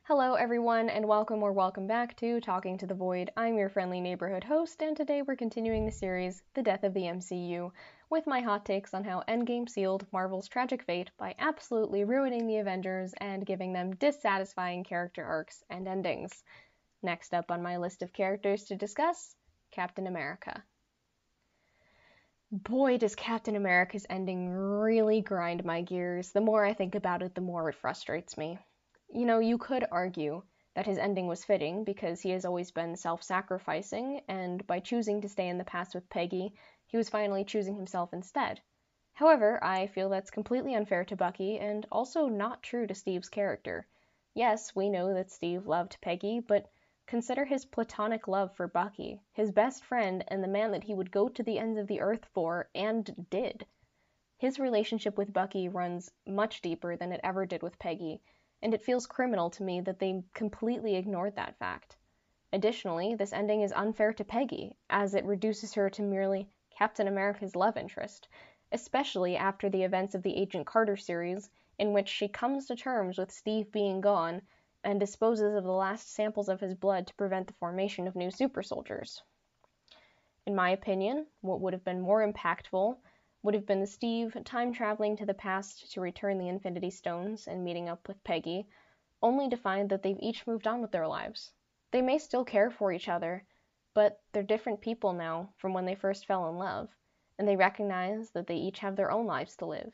Hello everyone, and welcome back to Talking to the Void. I'm your friendly neighborhood host, and today we're continuing the series, The Death of the MCU, with my hot takes on how Endgame sealed Marvel's tragic fate by absolutely ruining the Avengers and giving them dissatisfying character arcs and endings. Next up on my list of characters to discuss, Captain America. Boy, does Captain America's ending really grind my gears. The more I think about it, the more it frustrates me. You could argue that his ending was fitting because he has always been self-sacrificing, and by choosing to stay in the past with Peggy, he was finally choosing himself instead. However, I feel that's completely unfair to Bucky and also not true to Steve's character. Yes, we know that Steve loved Peggy, but consider his platonic love for Bucky, his best friend and the man that he would go to the ends of the earth for, and did. His relationship with Bucky runs much deeper than it ever did with Peggy, and it feels criminal to me that they completely ignored that fact. Additionally, this ending is unfair to Peggy, as it reduces her to merely Captain America's love interest, especially after the events of the Agent Carter series, in which she comes to terms with Steve being gone and disposes of the last samples of his blood to prevent the formation of new super soldiers. In my opinion, what would have been more impactful would have been the Steve time traveling to the past to return the Infinity Stones and meeting up with Peggy, only to find that they've each moved on with their lives. They may still care for each other, but they're different people now from when they first fell in love, and they recognize that they each have their own lives to live.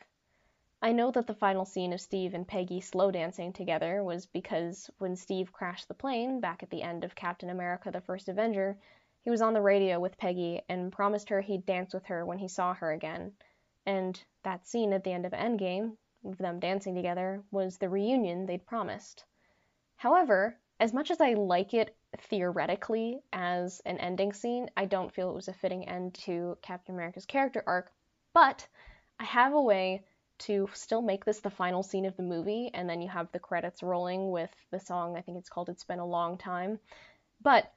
I know that the final scene of Steve and Peggy slow dancing together was because when Steve crashed the plane back at the end of Captain America: The First Avenger, he was on the radio with Peggy and promised her he'd dance with her when he saw her again. And that scene at the end of Endgame, of them dancing together, was the reunion they'd promised. However, as much as I like it theoretically as an ending scene, I don't feel it was a fitting end to Captain America's character arc, but I have a way to still make this the final scene of the movie, and then you have the credits rolling with the song, I think it's called It's Been a Long Time. But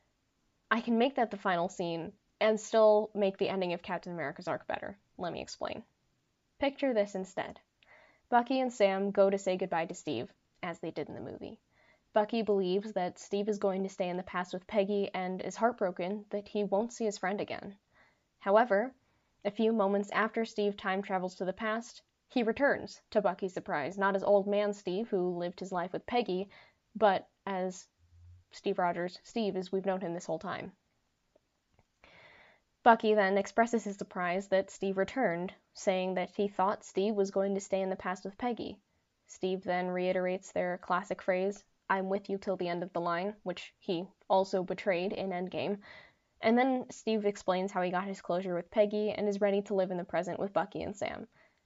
I can make that the final scene and still make the ending of Captain America's arc better. Let me explain. Picture this instead. Bucky and Sam go to say goodbye to Steve, as they did in the movie. Bucky believes that Steve is going to stay in the past with Peggy and is heartbroken that he won't see his friend again. However, a few moments after Steve time travels to the past, he returns, to Bucky's surprise, not as old man Steve, who lived his life with Peggy, but as Steve Rogers, Steve as we've known him this whole time. Bucky then expresses his surprise that Steve returned, saying that he thought Steve was going to stay in the past with Peggy. Steve then reiterates their classic phrase, "I'm with you till the end of the line," which he also betrayed in Endgame. And then Steve explains how he got his closure with Peggy and is ready to live in the present with Bucky and Sam.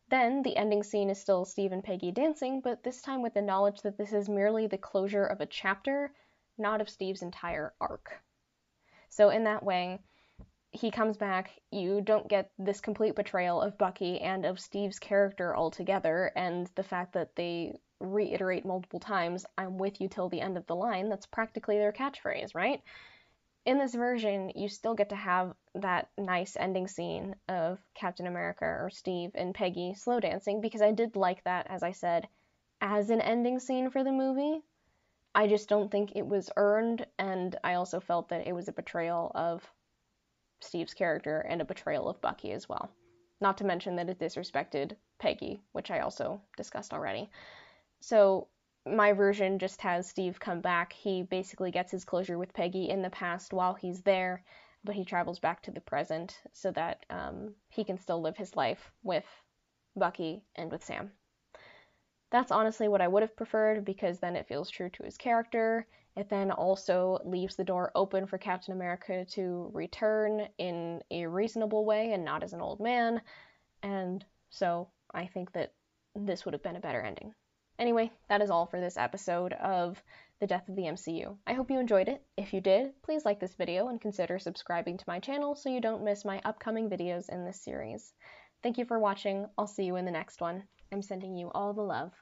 Then the ending scene is still Steve and Peggy dancing, but this time with the knowledge that this is merely the closure of a chapter, not of Steve's entire arc. So in that way, he comes back, you don't get this complete betrayal of Bucky and of Steve's character altogether, and the fact that they reiterate multiple times, "I'm with you till the end of the line," that's practically their catchphrase, right? In this version, you still get to have that nice ending scene of Captain America or Steve and Peggy slow dancing, because I did like that, as I said, as an ending scene for the movie. I just don't think it was earned, and I also felt that it was a betrayal of Steve's character and a betrayal of Bucky as well. Not to mention that it disrespected Peggy, which I also discussed already. So my version just has Steve come back. He basically gets his closure with Peggy in the past while he's there, but he travels back to the present so that he can still live his life with Bucky and with Sam. That's honestly what I would have preferred, because then it feels true to his character. It then also leaves the door open for Captain America to return in a reasonable way and not as an old man, and so I think that this would have been a better ending. Anyway, that is all for this episode of The Death of the MCU. I hope you enjoyed it. If you did, please like this video and consider subscribing to my channel so you don't miss my upcoming videos in this series. Thank you for watching. I'll see you in the next one. I'm sending you all the love.